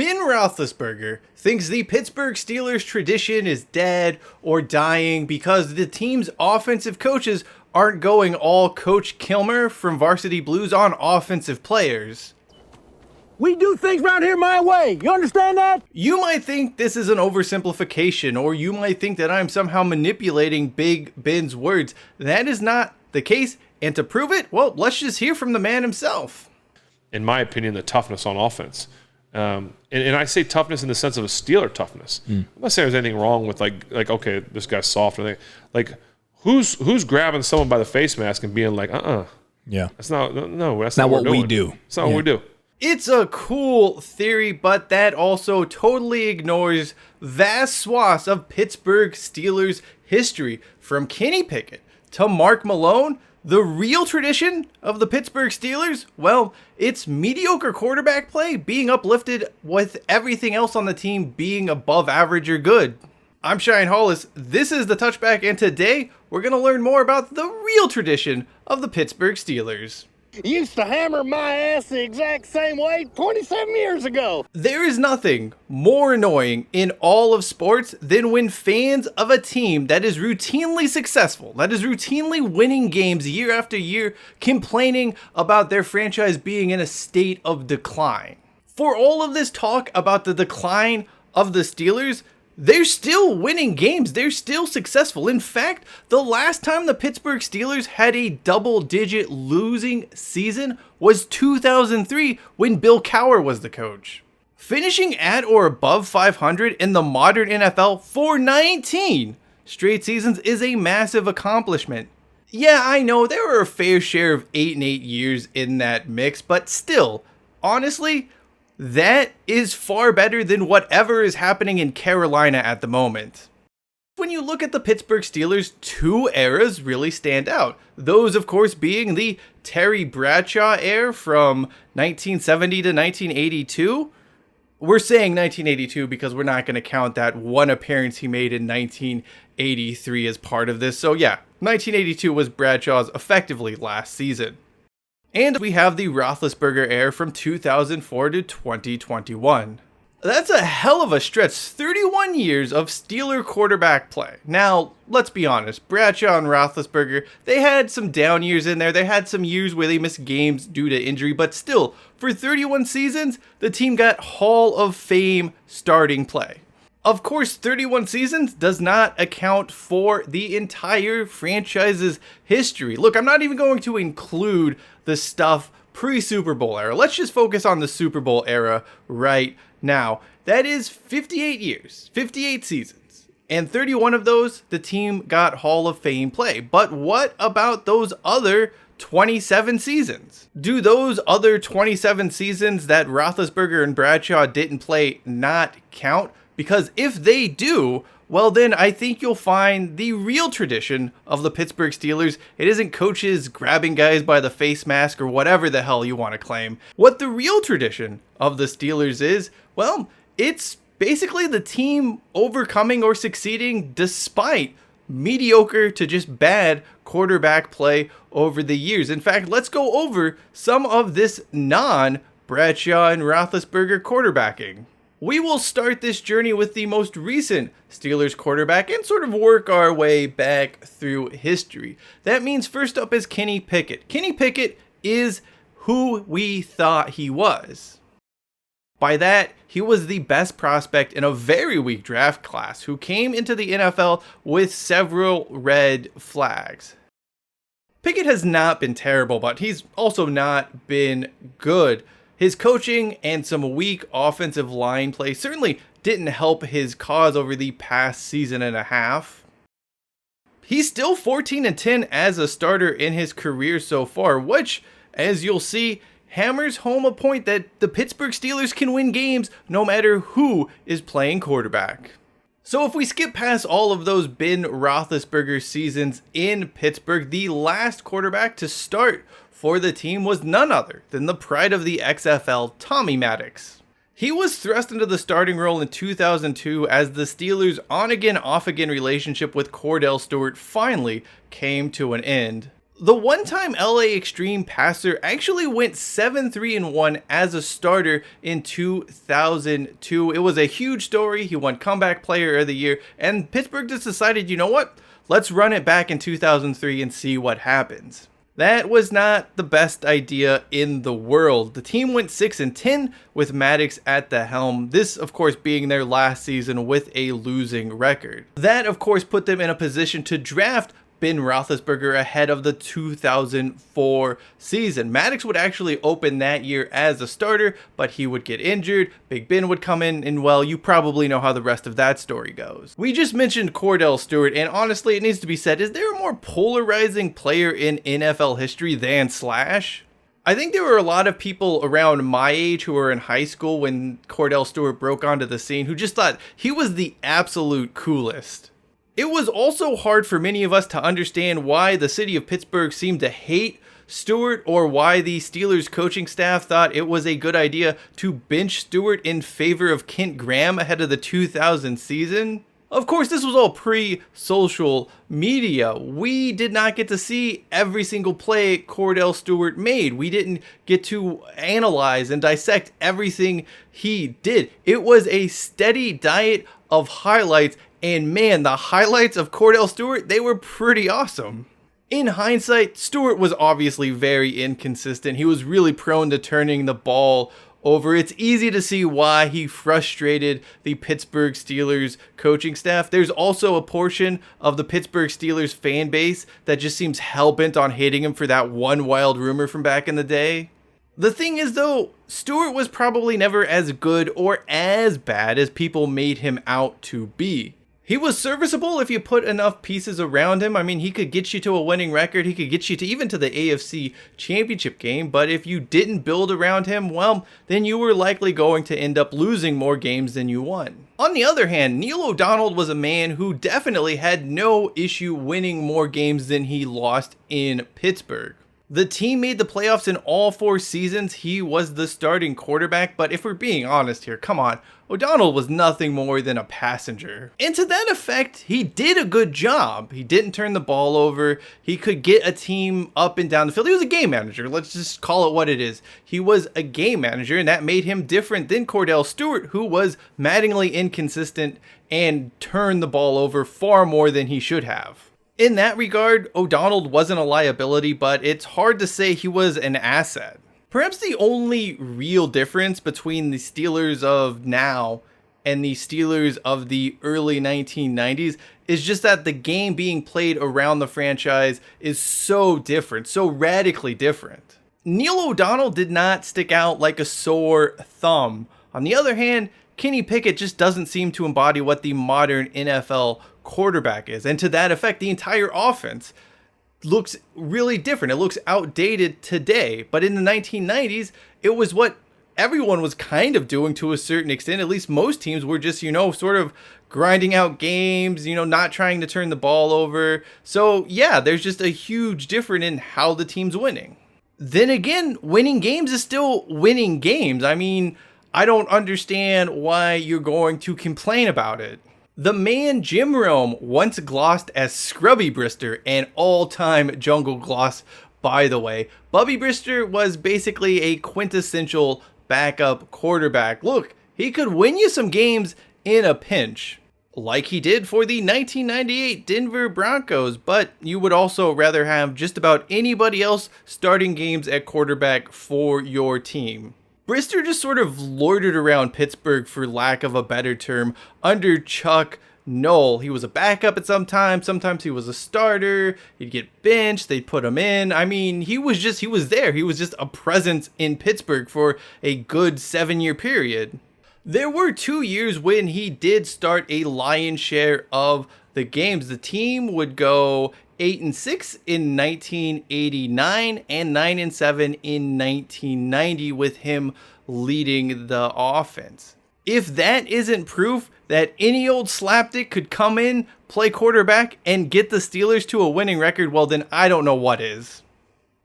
Ben Roethlisberger thinks the Pittsburgh Steelers tradition is dead or dying because the team's offensive coaches aren't going all Coach Kilmer from Varsity Blues on offensive players. We do things around here my way. You understand that? You might think this is an oversimplification, or you might think that I'm somehow manipulating Big Ben's words. That is not the case, and to prove it, well, let's just hear from the man himself. In my opinion, the toughness on offense. And I say toughness in the sense of a Steeler toughness. I'm not saying there's anything wrong with like okay, this guy's soft. Or like who's grabbing someone by the face mask and being like, yeah, that's not what we do. It's not what we do. It's a cool theory, but that also totally ignores vast swaths of Pittsburgh Steelers history, from Kenny Pickett to Mark Malone. The real tradition of the Pittsburgh Steelers, well, it's mediocre quarterback play being uplifted with everything else on the team being above average or good. I'm Cheyenne Hollis, this is The Touchback, and today we're going to learn more about the real tradition of the Pittsburgh Steelers. You used to hammer my ass the exact same way 27 years ago. There is nothing more annoying in all of sports than when fans of a team that is routinely successful, that is routinely winning games year after year, complaining about their franchise being in a state of decline. For all of this talk about the decline of the Steelers, they're still winning games. They're still successful. In fact, the last time the Pittsburgh Steelers had a double-digit losing season was 2003 when Bill Cowher was the coach. Finishing at or above 500 in the modern NFL for 19 straight seasons is a massive accomplishment. Yeah, I know there were a fair share of 8-8 years in that mix, but still, honestly, that is far better than whatever is happening in Carolina at the moment. When you look at the Pittsburgh Steelers, two eras really stand out. Those, of course, being the Terry Bradshaw era from 1970 to 1982. We're saying 1982 because we're not going to count that one appearance he made in 1983 as part of this. So yeah, 1982 was Bradshaw's effectively last season. And we have the Roethlisberger era from 2004 to 2021. That's a hell of a stretch, 31 years of Steeler quarterback play. Now, let's be honest, Bradshaw and Roethlisberger, they had some down years in there. They had some years where they missed games due to injury, but still, for 31 seasons, the team got Hall of Fame starting play. Of course, 31 seasons does not account for the entire franchise's history. Look, I'm not even going to include the stuff pre-Super Bowl era. Let's just focus on the Super Bowl era right now. That is 58 years, 58 seasons, and 31 of those, the team got Hall of Fame play. But what about those other 27 seasons? Do those other 27 seasons that Roethlisberger and Bradshaw didn't play not count? Because if they do, well then I think you'll find the real tradition of the Pittsburgh Steelers. It isn't coaches grabbing guys by the face mask or whatever the hell you want to claim. What the real tradition of the Steelers is, well, it's basically the team overcoming or succeeding despite mediocre to just bad quarterback play over the years. In fact, let's go over some of this non-Bradshaw and Roethlisberger quarterbacking. We will start this journey with the most recent Steelers quarterback and sort of work our way back through history. That means first up is Kenny Pickett. Kenny Pickett is who we thought he was. By that, he was the best prospect in a very weak draft class who came into the NFL with several red flags. Pickett has not been terrible, but he's also not been good. His coaching and some weak offensive line play certainly didn't help his cause over the past season and a half. He's still 14-10 as a starter in his career so far, which, as you'll see, hammers home a point that the Pittsburgh Steelers can win games no matter who is playing quarterback. So if we skip past all of those Ben Roethlisberger seasons in Pittsburgh, the last quarterback to start for the team was none other than the pride of the XFL, Tommy Maddox. He was thrust into the starting role in 2002 as the Steelers' on-again, off-again relationship with Cordell Stewart finally came to an end. The one-time LA Extreme passer actually went 7-3-1 as a starter in 2002. It was a huge story. He won Comeback Player of the Year, and Pittsburgh just decided, you know what? Let's run it back in 2003 and see what happens. That was not the best idea in the world. The team went 6-10 with Maddox at the helm. This, of course, being their last season with a losing record. That, of course, put them in a position to draft Ben Roethlisberger ahead of the 2004 season. Maddox would actually open that year as a starter, but he would get injured. Big Ben would come in, and well, you probably know how the rest of that story goes. We just mentioned Kordell Stewart, and honestly, it needs to be said, is there a more polarizing player in NFL history than Slash? I think there were a lot of people around my age who were in high school when Kordell Stewart broke onto the scene who just thought he was the absolute coolest. It was also hard for many of us to understand why the city of Pittsburgh seemed to hate Stewart, or why the Steelers coaching staff thought it was a good idea to bench Stewart in favor of Kent Graham ahead of the 2000 season. Of course, this was all pre-social media. We did not get to see every single play Kordell Stewart made. We didn't get to analyze and dissect everything he did. It was a steady diet of highlights. And man, the highlights of Kordell Stewart, they were pretty awesome. In hindsight, Stewart was obviously very inconsistent. He was really prone to turning the ball over. It's easy to see why he frustrated the Pittsburgh Steelers coaching staff. There's also a portion of the Pittsburgh Steelers fan base that just seems hell-bent on hating him for that one wild rumor from back in the day. The thing is, though, Stewart was probably never as good or as bad as people made him out to be. He was serviceable if you put enough pieces around him. I mean, he could get you to a winning record. He could get you to even to the AFC Championship game. But if you didn't build around him, well, then you were likely going to end up losing more games than you won. On the other hand, Neil O'Donnell was a man who definitely had no issue winning more games than he lost in Pittsburgh. The team made the playoffs in all 4 seasons. He was the starting quarterback, but if we're being honest here, come on, O'Donnell was nothing more than a passenger. And to that effect, he did a good job. He didn't turn the ball over. He could get a team up and down the field. He was a game manager. Let's just call it what it is. He was a game manager, and that made him different than Kordell Stewart, who was maddeningly inconsistent and turned the ball over far more than he should have. In that regard, O'Donnell wasn't a liability, but it's hard to say he was an asset. Perhaps the only real difference between the Steelers of now and the Steelers of the early 1990s is just that the game being played around the franchise is so different, so radically different. Neil O'Donnell did not stick out like a sore thumb. On the other hand, Kenny Pickett just doesn't seem to embody what the modern NFL quarterback is. And to that effect, the entire offense looks really different. It looks outdated today. But in the 1990s, it was what everyone was kind of doing to a certain extent. At least most teams were just, sort of grinding out games, not trying to turn the ball over. So yeah, there's just a huge difference in how the team's winning. Then again, winning games is still winning games. I mean, I don't understand why you're going to complain about it. The man Jim Rome once glossed as Scrubby Brister, an all-time jungle gloss, by the way. Bubby Brister was basically a quintessential backup quarterback. Look, he could win you some games in a pinch, like he did for the 1998 Denver Broncos, but you would also rather have just about anybody else starting games at quarterback for your team. Brister just sort of loitered around Pittsburgh, for lack of a better term, under Chuck Noll. He was a backup at sometimes he was a starter, he'd get benched, they'd put him in. I mean, he was there. He was just a presence in Pittsburgh for a good 7-year period. There were 2 years when he did start a lion's share of the games. The team would go 8-6 in 1989 and 9-7 in 1990 with him leading the offense. If that isn't proof that any old slapdick could come in, play quarterback, and get the Steelers to a winning record, well then I don't know what is.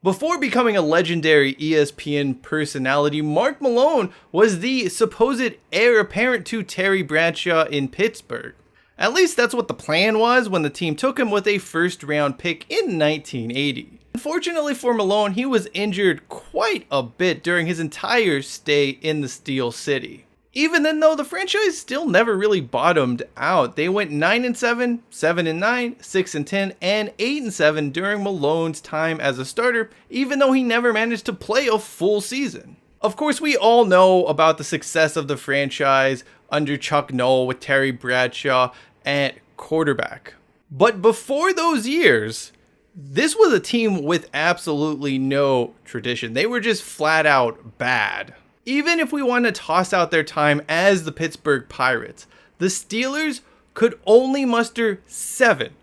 Before becoming a legendary ESPN personality, Mark Malone was the supposed heir apparent to Terry Bradshaw in Pittsburgh. At least that's what the plan was when the team took him with a first-round pick in 1980. Unfortunately for Malone, he was injured quite a bit during his entire stay in the Steel City. Even then though, the franchise still never really bottomed out. They went 9-7, 7-9, 6-10, and 8-7 during Malone's time as a starter, even though he never managed to play a full season. Of course, we all know about the success of the franchise under Chuck Noll with Terry Bradshaw at quarterback. But before those years, this was a team with absolutely no tradition. They were just flat out bad. Even if we want to toss out their time as the Pittsburgh Pirates, the Steelers could only muster seven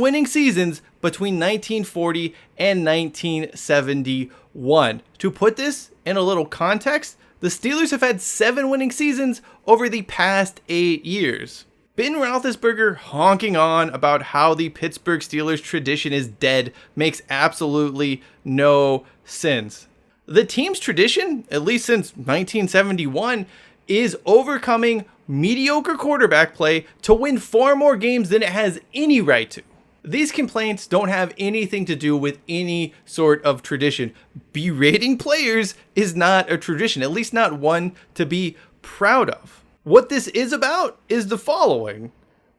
winning seasons between 1940 and 1971. To put this in a little context, the Steelers have had 7 winning seasons over the past 8 years. Ben Roethlisberger honking on about how the Pittsburgh Steelers tradition is dead makes absolutely no sense. The team's tradition, at least since 1971, is overcoming mediocre quarterback play to win far more games than it has any right to. These complaints don't have anything to do with any sort of tradition. Berating players is not a tradition, at least not one to be proud of. What this is about is the following.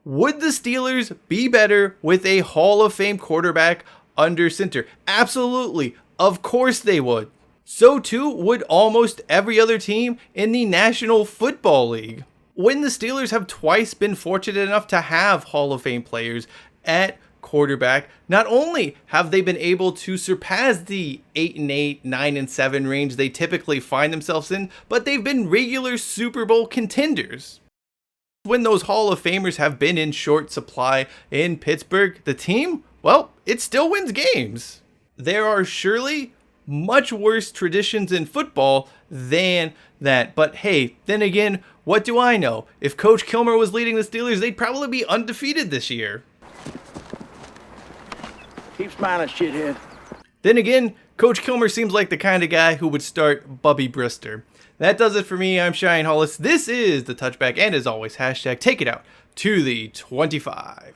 Would the Steelers be better with a Hall of Fame quarterback under center? Absolutely. Of course they would. So too would almost every other team in the National Football League. When the Steelers have twice been fortunate enough to have Hall of Fame players at quarterback, not only have they been able to surpass the 8-8, 9-7 range they typically find themselves in, but they've been regular Super Bowl contenders. When those Hall of Famers have been in short supply in Pittsburgh, the team, well, it still wins games. There are surely much worse traditions in football than that. But hey, then again, what do I know? If Coach Kilmer was leading the Steelers, they'd probably be undefeated this year. Keep smiling, shithead. Then again, Coach Kilmer seems like the kind of guy who would start Bubby Brister. That does it for me. I'm Cheyenne Hollis. This is The Touchback, and as always, hashtag take it out to the 25.